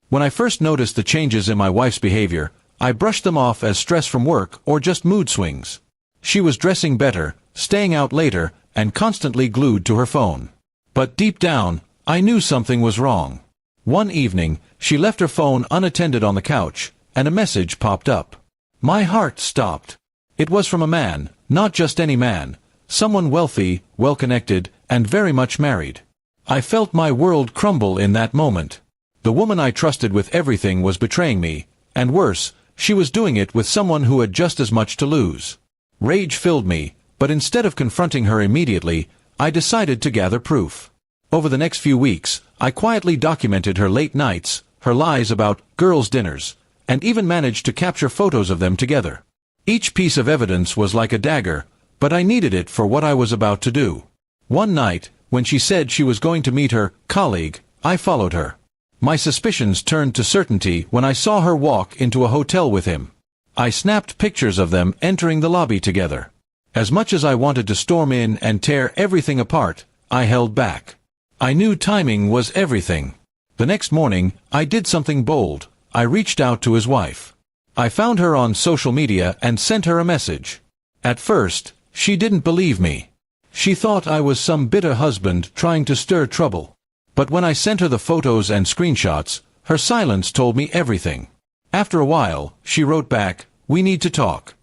When I first noticed the changes in my wife's behavior, I brushed them off as stress from work or just mood swings. She was dressing better, staying out later, and constantly glued to her phone. But deep down, I knew something was wrong. One evening, she left her phone unattended on the couch, and a message popped up. My heart stopped. It was from a man, not just any man, someone wealthy, well-connected, and very much married. I felt my world crumble in that moment. The woman I trusted with everything was betraying me, and worse, she was doing it with someone who had just as much to lose. Rage filled me, but instead of confronting her immediately, I decided to gather proof. Over the next few weeks, I quietly documented her late nights, her lies about girls' dinners, and even managed to capture photos of them together. Each piece of evidence was like a dagger, but I needed it for what I was about to do. One night, when she said she was going to meet her colleague, I followed her. My suspicions turned to certainty when I saw her walk into a hotel with him. I snapped pictures of them entering the lobby together. As much as I wanted to storm in and tear everything apart, I held back. I knew timing was everything. The next morning, I did something bold. I reached out to his wife. I found her on social media and sent her a message. At first, she didn't believe me. She thought I was some bitter husband trying to stir trouble. But when I sent her the photos and screenshots, her silence told me everything. After a while, she wrote back, "We need to talk."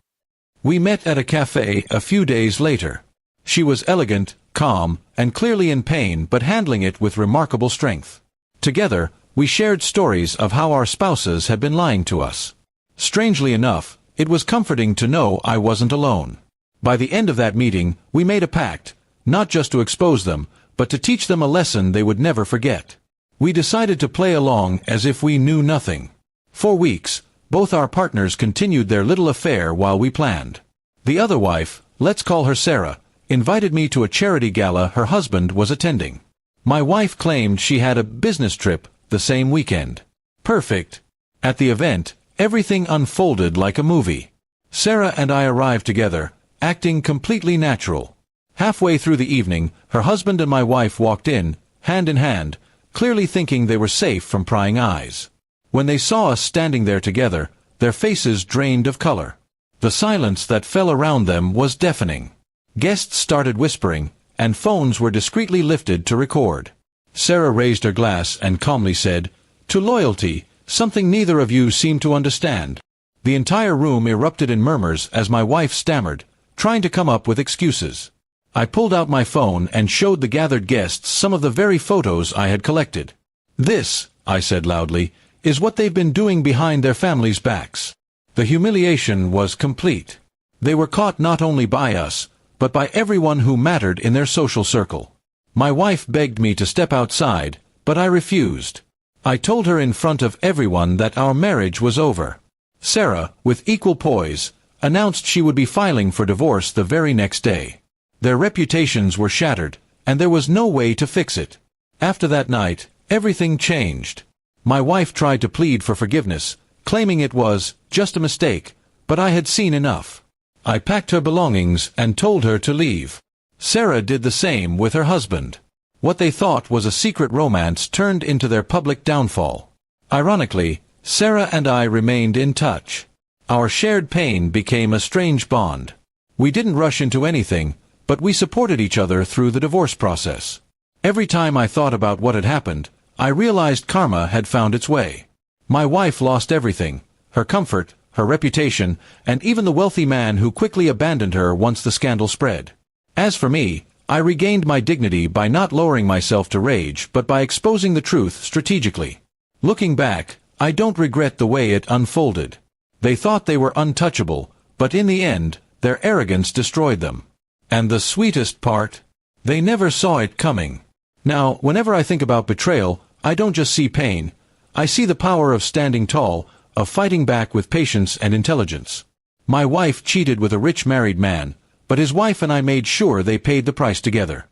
We met at a cafe a few days later. She was elegant, calm, and clearly in pain but handling it with remarkable strength. Together, we shared stories of how our spouses had been lying to us. Strangely enough, it was comforting to know I wasn't alone. By the end of that meeting, we made a pact, not just to expose them, but to teach them a lesson they would never forget. We decided to play along as if we knew nothing. For weeks, both our partners continued their little affair while we planned. The other wife, let's call her Sarah, invited me to a charity gala her husband was attending. My wife claimed she had a business trip the same weekend. Perfect. At the event, everything unfolded like a movie. Sarah and I arrived together, acting completely natural. Halfway through the evening, her husband and my wife walked in, hand in hand, clearly thinking they were safe from prying eyes. When they saw us standing there together, their faces drained of color. The silence that fell around them was deafening. Guests started whispering, and phones were discreetly lifted to record. Sarah raised her glass and calmly said, "To loyalty, something neither of you seem to understand." The entire room erupted in murmurs as my wife stammered, trying to come up with excuses. I pulled out my phone and showed the gathered guests some of the very photos I had collected. "This," I said loudly, "is what they've been doing behind their families' backs." The humiliation was complete. They were caught not only by us, but by everyone who mattered in their social circle. My wife begged me to step outside, but I refused. I told her in front of everyone that our marriage was over. Sarah, with equal poise, announced she would be filing for divorce the very next day. Their reputations were shattered, and there was no way to fix it. After that night, everything changed. My wife tried to plead for forgiveness, claiming it was just a mistake, but I had seen enough. I packed her belongings and told her to leave. Sarah did the same with her husband. What they thought was a secret romance turned into their public downfall. Ironically, Sarah and I remained in touch. Our shared pain became a strange bond. We didn't rush into anything, but we supported each other through the divorce process. Every time I thought about what had happened, I realized karma had found its way. My wife lost everything, her comfort, her reputation, and even the wealthy man who quickly abandoned her once the scandal spread. As for me, I regained my dignity by not lowering myself to rage but by exposing the truth strategically. Looking back, I don't regret the way it unfolded. They thought they were untouchable, but in the end, their arrogance destroyed them. And the sweetest part? They never saw it coming. Now, whenever I think about betrayal, I don't just see pain. I see the power of standing tall, of fighting back with patience and intelligence. My wife cheated with a rich married man, but his wife and I made sure they paid the price together.